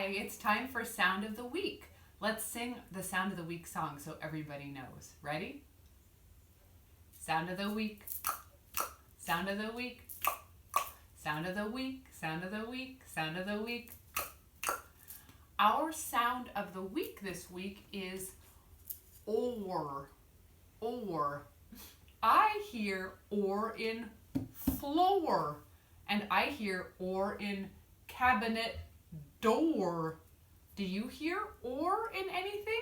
Hi, it's time for Sound of the Week. Let's sing the Sound of the Week song so everybody knows. Ready? Sound of the Week, Sound of the Week, Sound of the Week, Sound of the Week, Sound of the Week. Our Sound of the Week this week is or. Or. I hear or in floor, and I hear or in cabinet door. Do you hear or in anything?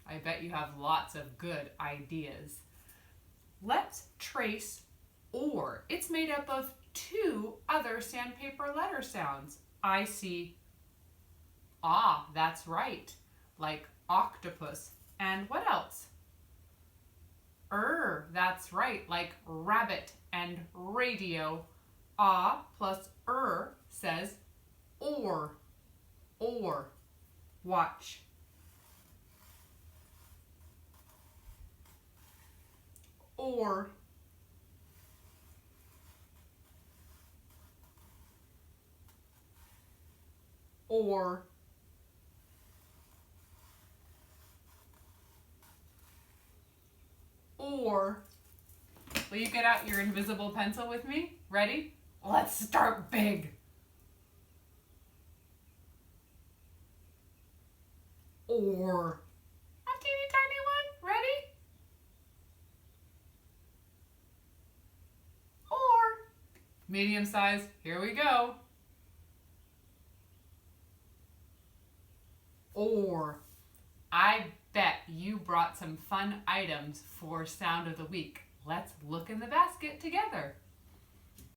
I bet you have lots of good ideas. Let's trace or. It's made up of two other sandpaper letter sounds. I see ah, that's right, like octopus. And what else? That's right, like rabbit and radio. Ah plus says or. Watch. Or. Or. Or. Will you get out your invisible pencil with me? Ready? Let's start big. Or. A teeny tiny one. Ready? Or. Medium size. Here we go. Or. I bet you brought some fun items for Sound of the Week. Let's look in the basket together.